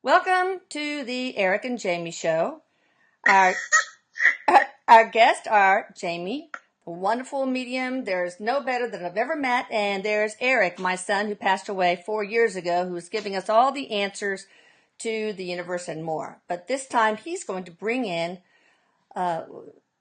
Welcome to the Eric and Jamie show. Our, our guests are Jamie, a wonderful medium. There's no better that I've ever met. And there's Erik, my son, who passed away 4 years ago, who's giving us all the answers to the universe and more. But this time he's going to bring in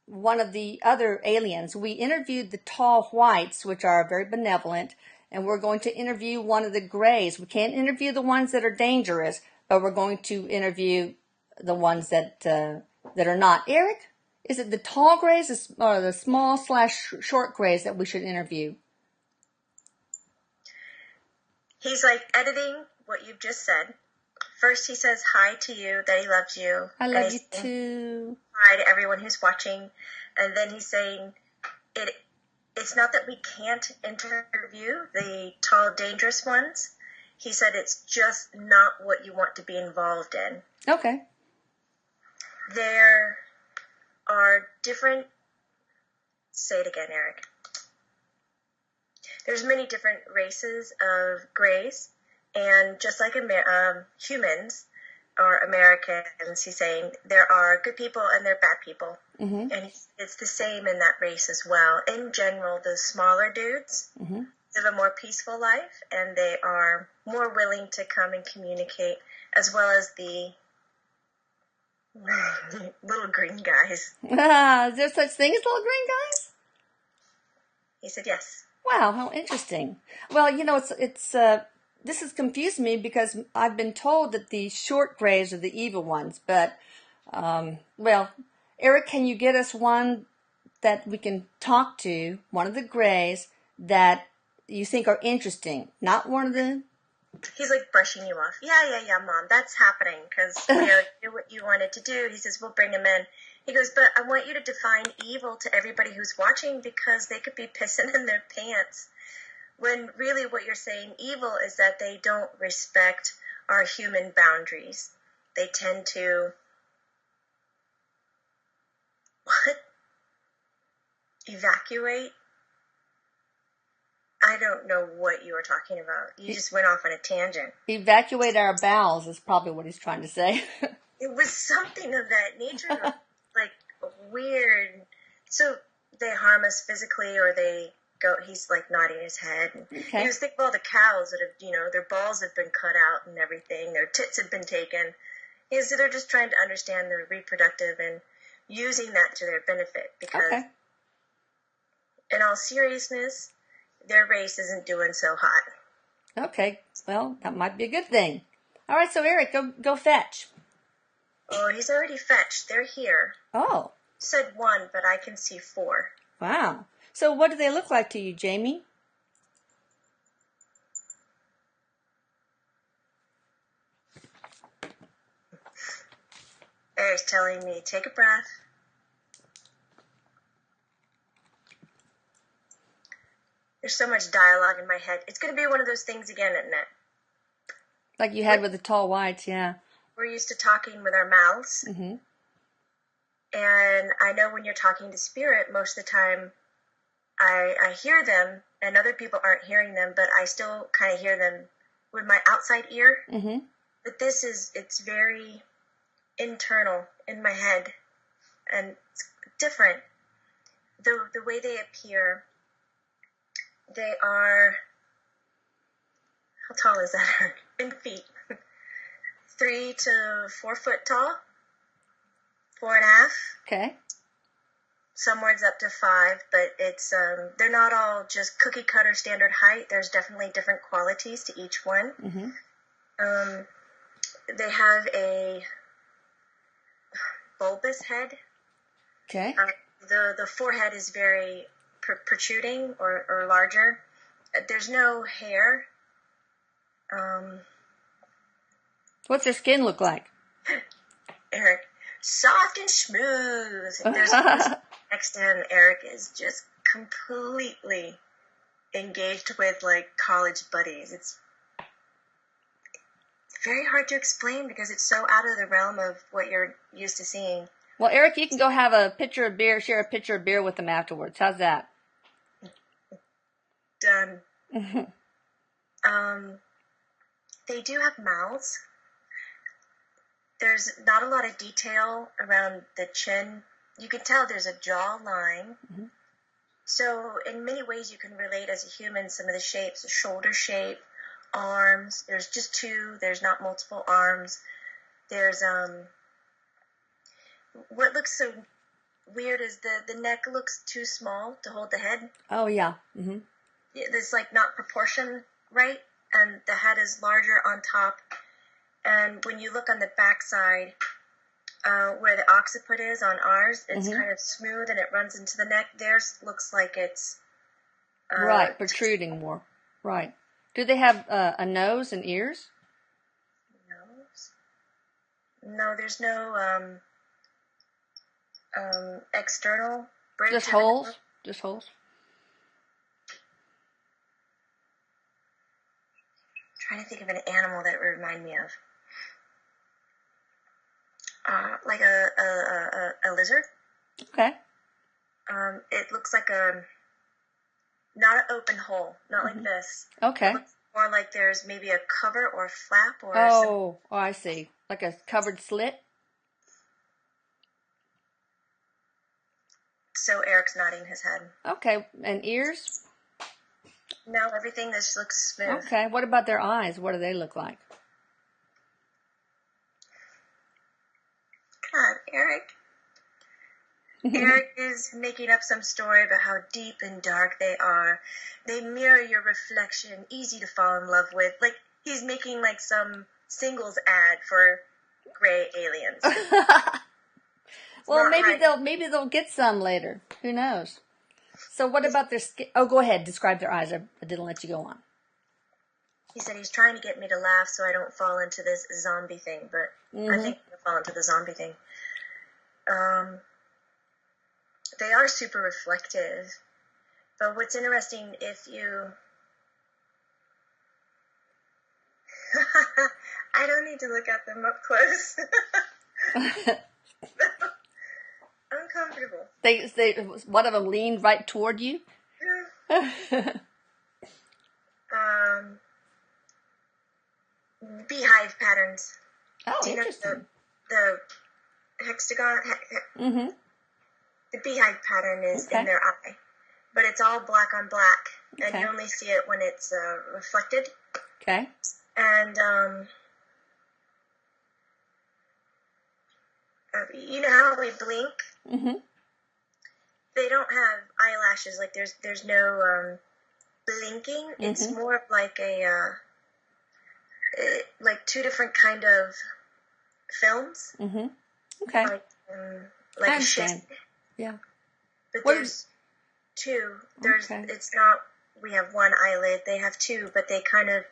one of the other aliens. We interviewed the tall whites, which are very benevolent, and we're going to interview one of the grays. We can't interview the ones that are dangerous, but we're going to interview the ones that are not. Erik, is it the tall grays or the small / short grays that we should interview? He's like editing what you've just said. First, he says hi to you, that he loves you. I love you too. Hi to everyone who's watching. And then he's saying, it's not that we can't interview the tall, dangerous ones. He said it's just not what you want to be involved in. Okay. There are different... Say it again, Erik. There's many different races of grays. And just like humans or Americans, he's saying there are good people and there are bad people. Mm-hmm. And it's the same in that race as well. In general, the smaller dudes live a more peaceful life, and they are more willing to come and communicate, as well as the little green guys. Is there such thing as little green guys? He said yes. Wow, how interesting. Well, this has confused me because I've been told that the short grays are the evil ones. But, Erik, can you get us one that we can talk to, one of the grays that you think are interesting? Not one of the... He's like brushing you off. Yeah, Mom, that's happening because Erik did what you wanted to do. He says, we'll bring him in. He goes, but I want you to define evil to everybody who's watching because they could be pissing in their pants. When really what you're saying, evil, is that they don't respect our human boundaries. They tend to... What? Evacuate? I don't know what you were talking about. You just went off on a tangent. Evacuate our bowels is probably what he's trying to say. It was something of that nature, like weird. So they harm us physically, or they go. He's like nodding his head. Okay. He was thinking of all the cows that have, their balls have been cut out and everything. Their tits have been taken. So they're just trying to understand their reproductive and using that to their benefit. Because, in all seriousness, their race isn't doing so hot. Okay. Well, that might be a good thing. All right. So Erik, go fetch. Oh, he's already fetched. They're here. Oh. Said 1, but I can see 4. Wow. So what do they look like to you, Jamie? Eric's telling me, take a breath. There's so much dialogue in my head. It's going to be one of those things again, isn't it? Like you had with the tall whites, yeah. We're used to talking with our mouths. Mm-hmm. And I know when you're talking to spirit, most of the time I hear them, and other people aren't hearing them, but I still kind of hear them with my outside ear. Mm-hmm. But it's very internal in my head, and it's different. The way they appear, they are, how tall is that in feet? 3 to 4 foot tall, 4.5. Okay. Some words up to 5, but it's they're not all just cookie cutter standard height. There's definitely different qualities to each one. Mm-hmm. They have a bulbous head. Okay. The forehead is very protruding or larger. There's no hair. What's their skin look like? Erik, soft and smooth. There's a person next to him. Erik is just completely engaged with like college buddies. It's very hard to explain because it's so out of the realm of what you're used to seeing. Well, Erik, you can go have a pitcher of beer, share a pitcher of beer with them afterwards. How's that? Done. They do have mouths. There's not a lot of detail around the chin. You can tell there's a jaw line. Mm-hmm. So in many ways you can relate as a human some of the shapes, the shoulder shape, arms. There's just two. There's not multiple arms. There's what looks so weird is the neck looks too small to hold the head. Oh, yeah. Mm-hmm. It's like not proportioned right, and the head is larger on top. And when you look on the back side, where the occiput is on ours, it's kind of smooth and it runs into the neck. Theirs looks like it's right, protruding more. Right. Do they have a nose and ears? No, there's no external bridge. Just holes? Just holes? I'm trying to think of an animal that it would remind me of. Like a lizard. Okay. It looks like not an open hole, not like this. Okay. It looks more like there's maybe a cover or a flap or oh, I see. Like a covered slit? So Eric's nodding his head. Okay. And ears? No, everything just looks smooth. Okay. What about their eyes? What do they look like? God, Erik. Erik is making up some story about how deep and dark they are. They mirror your reflection, easy to fall in love with. Like he's making like some singles ad for gray aliens. Well, maybe they'll get some later. Who knows? So what about their skin? Oh, go ahead. Describe their eyes. I didn't let you go on. He said he's trying to get me to laugh so I don't fall into this zombie thing, but I think I'm going to fall into the zombie thing. They are super reflective, but what's interesting if you... I don't need to look at them up close. Uncomfortable. One of them leaned right toward you? Beehive patterns. Oh, do you interesting. know the hexagon? The beehive pattern is in their eye, but it's all black on black, and you only see it when it's reflected. Okay. And you know how we blink? Mm-hmm. They don't have eyelashes. Like there's no blinking. Mm-hmm. It's more of like like two different kind of films. Mm-hmm. Okay. Like a shift. Yeah. But there's two. It's not, we have one eyelid. They have two, but they kind of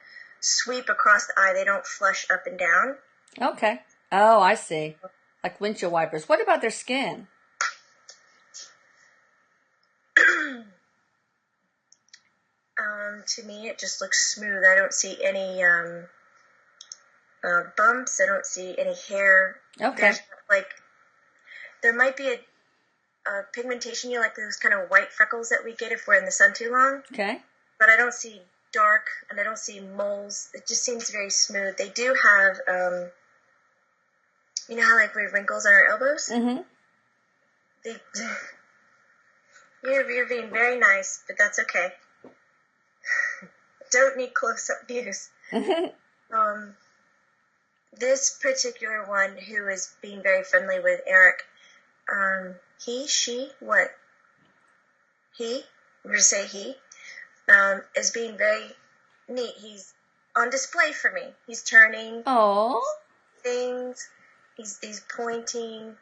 sweep across the eye. They don't flush up and down. Okay. Oh, I see. Like windshield wipers. What about their skin? To me, it just looks smooth. I don't see any bumps. I don't see any hair. Okay. There might be a pigmentation, like those kind of white freckles that we get if we're in the sun too long. Okay. But I don't see dark, and I don't see moles. It just seems very smooth. They do have, you know how like we have wrinkles on our elbows? Mm-hmm. You're being very nice, but that's okay. Don't need close-up views. This particular one who is being very friendly with Erik, he, she, what? He, we're going to say he, is being very neat. He's on display for me. He's turning things. He's pointing.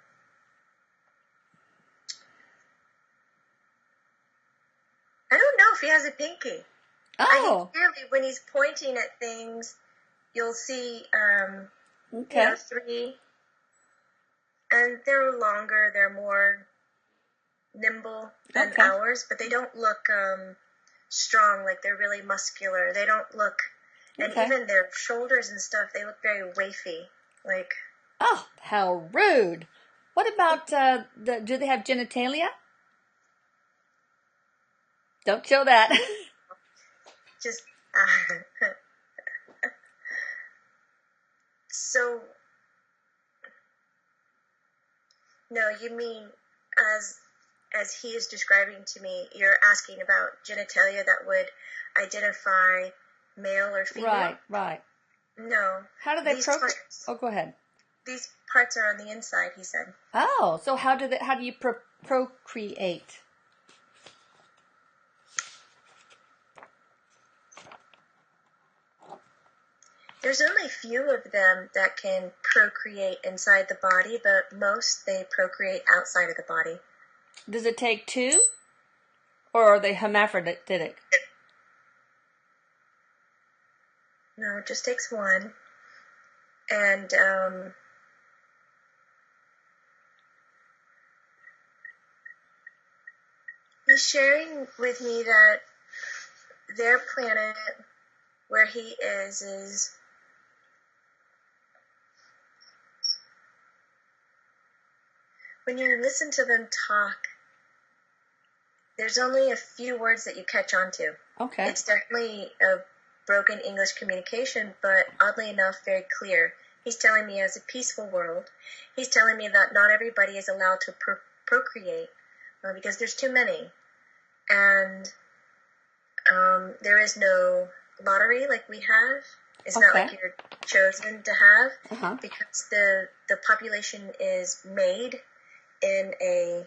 I don't know if he has a pinky. Oh. Clearly, when he's pointing at things, you'll see, three. And they're longer, they're more nimble than ours, but they don't look strong, like they're really muscular. They don't look, and even their shoulders and stuff, they look very wafy. Like, oh, how rude. What about, do they have genitalia? Don't show that. Just, so, No, you mean as he is describing to me, you're asking about genitalia that would identify male or female? Right, right. No. How do they Oh, go ahead. These parts are on the inside, he said. Oh, so how do you procreate? There's only a few of them that can procreate inside the body, but most they procreate outside of the body. Does it take two? Or are they hermaphroditic? No, it just takes one. And he's sharing with me that their planet, where he is when you listen to them talk, there's only a few words that you catch on to. Okay. It's definitely a broken English communication, but oddly enough, very clear. He's telling me as a peaceful world, he's telling me that not everybody is allowed to procreate because there's too many. And there is no lottery like we have. It's not like you're chosen to have, because the population is made in a,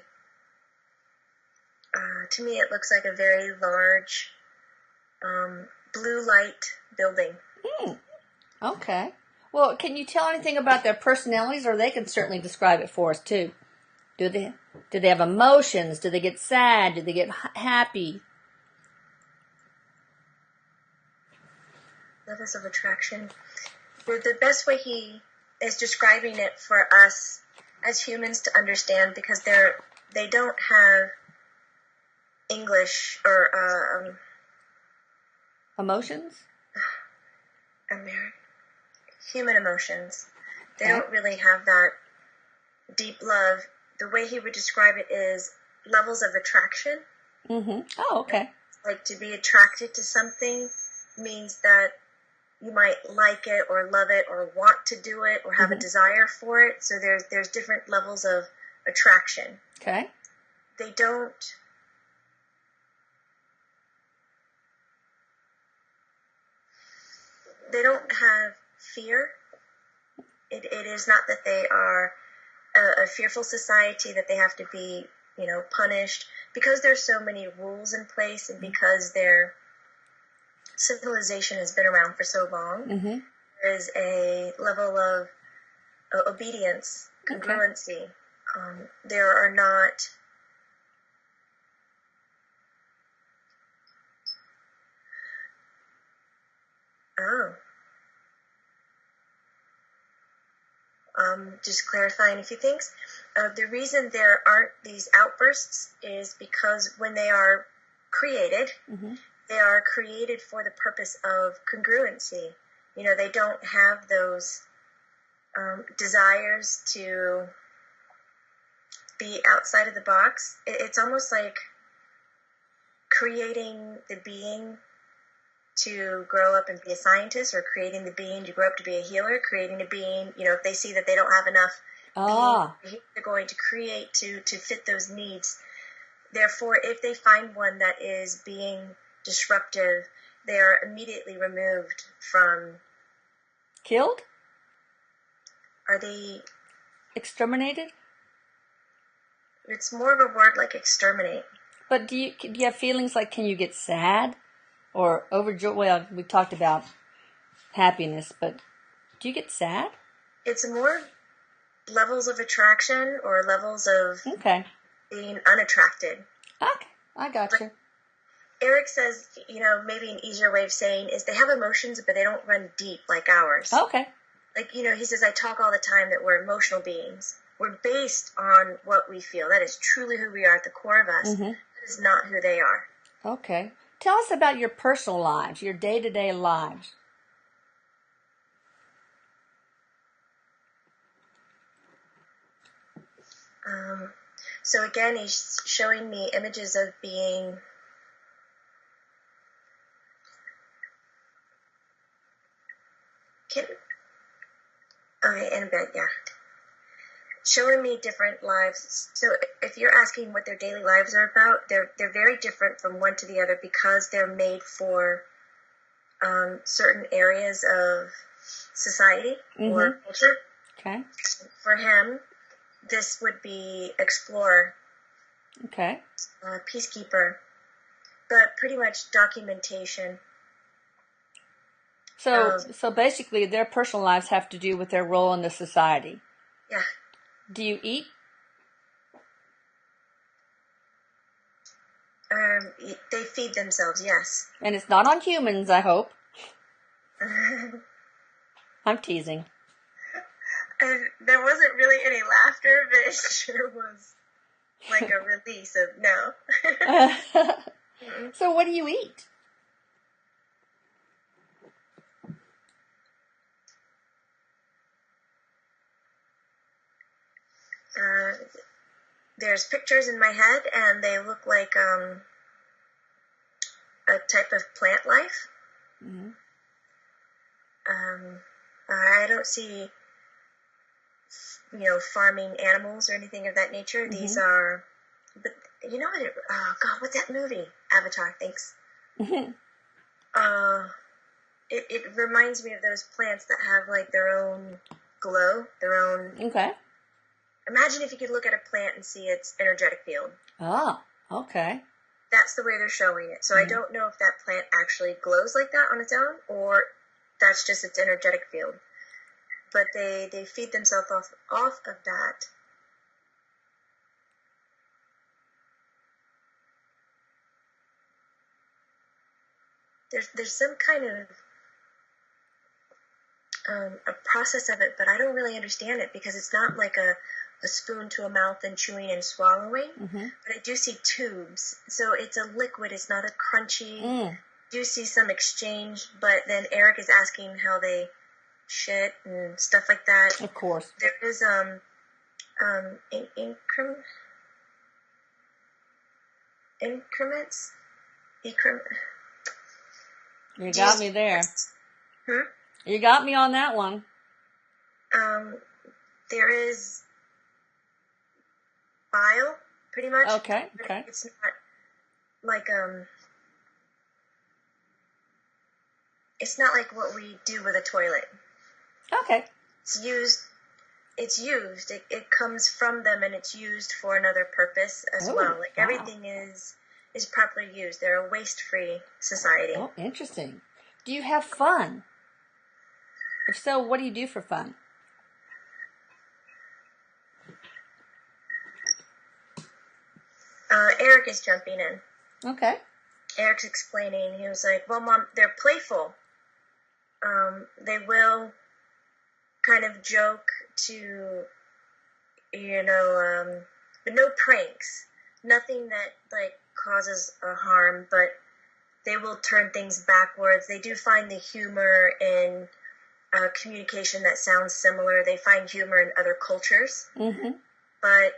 to me it looks like a very large blue light building. Okay. Well, can you tell anything about their personalities, or they can certainly describe it for us too? Do they have emotions? Do they get sad? Do they get happy? Levels of attraction. The best way he is describing it for us as humans to understand, because they don't have English or emotions? Human emotions. They don't really have that deep love. The way he would describe it is levels of attraction. Mm-hmm. Oh, okay. Like to be attracted to something means that you might like it or love it or want to do it or have a desire for it. So there's different levels of attraction. Okay. They don't have fear. It is not that they are a fearful society, that they have to be, punished, because there's so many rules in place, and because their civilization has been around for so long. There's a level of obedience, congruency. There are not just clarifying a few things. The reason there aren't these outbursts is because when they are created, they are created for the purpose of congruency. They don't have those desires to be outside of the box. It's almost like creating the being to grow up and be a scientist, or creating the being to grow up to be a healer, creating a being, if they see that they don't have enough being, they're going to create to fit those needs. Therefore, if they find one that is being disruptive, they are immediately removed from... Killed? Are they... exterminated? It's more of a word like exterminate. But do you have feelings like, can you get sad? Or overjoyed? Well, we talked about happiness, but do you get sad? It's more levels of attraction or levels of being unattracted. Okay, I got you. Erik says, maybe an easier way of saying is they have emotions, but they don't run deep like ours. Okay. Like, he says, I talk all the time that we're emotional beings. We're based on what we feel. That is truly who we are at the core of us. That is not who they are. Okay. Tell us about your personal lives, your day-to-day lives. So again, he's showing me images of being in bed, yeah. showing me different lives. So if you're asking what their daily lives are about, they're very different from one to the other because they're made for certain areas of society or culture. Okay. For him, this would be explorer, Okay. Peacekeeper, but pretty much documentation. So basically, their personal lives have to do with their role in the society. Yeah. Do you eat? They feed themselves, yes. And it's not on humans, I hope. I'm teasing. And there wasn't really any laughter, but it sure was like a release of no. So what do you eat? There's pictures in my head, and they look like a type of plant life. Mm-hmm. I don't see, farming animals or anything of that nature. Mm-hmm. These are, but you know what? Oh God, what's that movie? Avatar. Thanks. Mm-hmm. It reminds me of those plants that have like their own glow, their own. Okay. Imagine if you could look at a plant and see its energetic field. Ah, okay. That's the way they're showing it. So I don't know if that plant actually glows like that on its own, or that's just its energetic field. But they feed themselves off of that. There's some kind of a process of it, but I don't really understand it because it's not like a spoon to a mouth and chewing and swallowing. Mm-hmm. But I do see tubes, so it's a liquid. It's not a crunchy. Mm. Do see some exchange, but then Erik is asking how they shit and stuff like that. Of course. There is increments. You got me there. Hmm? You got me on that one. There is bile, pretty much. Okay. It's not like it's not like what we do with a toilet. Okay. It's used. It comes from them, and it's used for another purpose as well. Like everything is properly used. They're a waste-free society. Oh, interesting. Do you have fun? If so, what do you do for fun? Erik is jumping in. Okay. Erik's explaining. He was like, "Well, Mom, they're playful. They will kind of joke to, but no pranks. Nothing that like causes a harm, but they will turn things backwards. They do find the humor in communication that sounds similar. They find humor in other cultures, but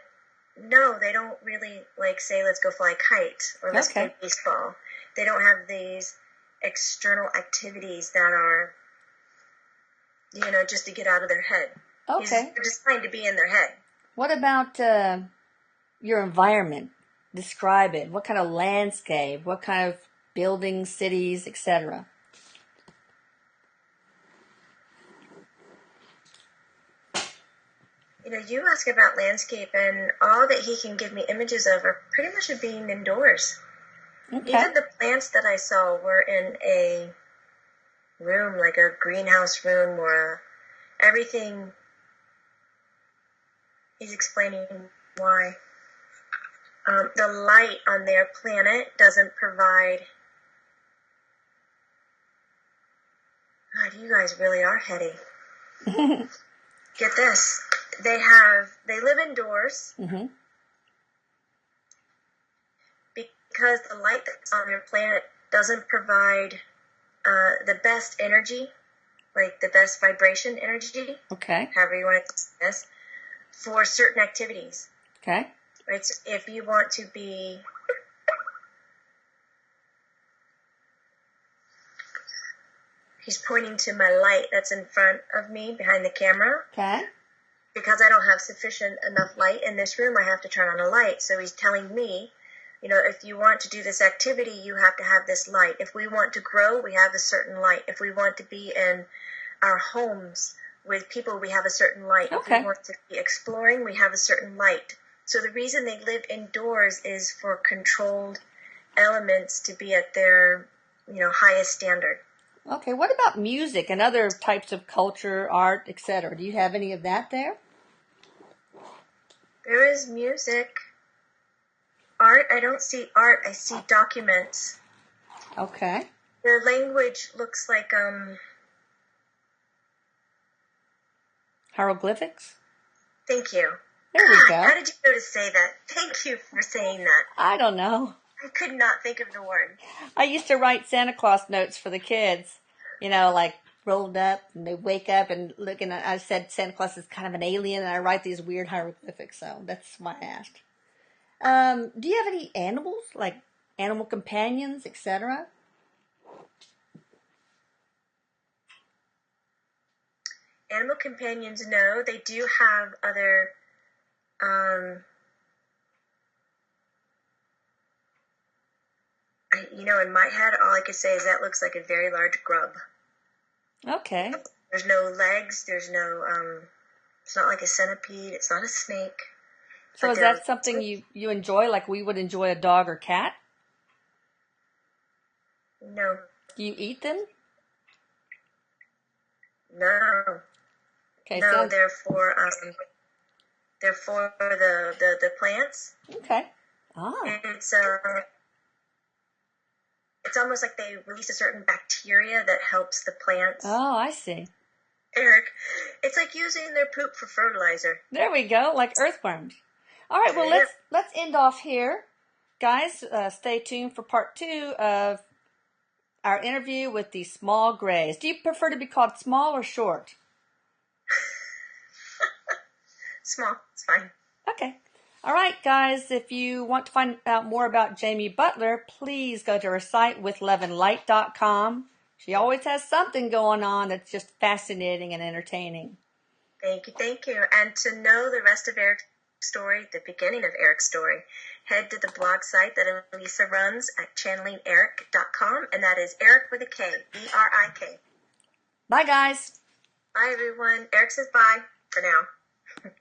no, they don't really like say, let's go fly a kite or let's play baseball. They don't have these external activities that are, just to get out of their head. Okay. They're just trying to be in their head. What about your environment? Describe it. What kind of landscape? What kind of buildings, cities, etc.? You ask about landscape, and all that he can give me images of are pretty much of being indoors. Okay. Even the plants that I saw were in a room, like a greenhouse room, or everything. He's explaining why. The light on their planet doesn't provide. God, you guys really are heady. Get this. They live indoors because the light that's on their planet doesn't provide the best energy, like the best vibration energy. Okay. However you want to say this, for certain activities. Okay. Right. So if you want to be he's pointing to my light that's in front of me behind the camera. Okay. because I don't have sufficient enough light in this room, I have to turn on a light. So he's telling me, if you want to do this activity, you have to have this light. If we want to grow, we have a certain light. If we want to be in our homes with people, we have a certain light. If we want to be exploring, we have a certain light. So the reason they live indoors is for controlled elements to be at their, highest standard. Okay, what about music and other types of culture, art, etc.? Do you have any of that there? There is music. Art, I don't see art, I see documents. Okay. Their language looks like, Hieroglyphics? Thank you. There we go. How did you know to say that? Thank you for saying that. I don't know. I could not think of the word. I used to write Santa Claus notes for the kids, like rolled up, and they wake up and looking at, I said Santa Claus is kind of an alien, and I write these weird hieroglyphics, so that's why I asked. Do you have any animals, like animal companions, etc.? Animal companions, no. They do have other, in my head, all I could say is that looks like a very large grub. Okay. There's no legs. There's no, it's not like a centipede. It's not a snake. So is that something you enjoy, like we would enjoy a dog or cat? No. Do you eat them? No. Okay, no, so they're for the plants. Okay. Ah. It's almost like they release a certain bacteria that helps the plants. Oh, I see. Erik, it's like using their poop for fertilizer. There we go, like earthworms. All right, well, let's end off here. Guys, stay tuned for part 2 of our interview with the small grays. Do you prefer to be called small or short? Small, it's fine. Okay. All right, guys, if you want to find out more about Jamie Butler, please go to her site, withloveandlight.com. She always has something going on that's just fascinating and entertaining. Thank you. And to know the rest of Erik's story, the beginning of Erik's story, head to the blog site that Elisa runs at channelingerik.com, and that is Erik with a K, E-R-I-K. Bye, guys. Bye, everyone. Erik says bye for now.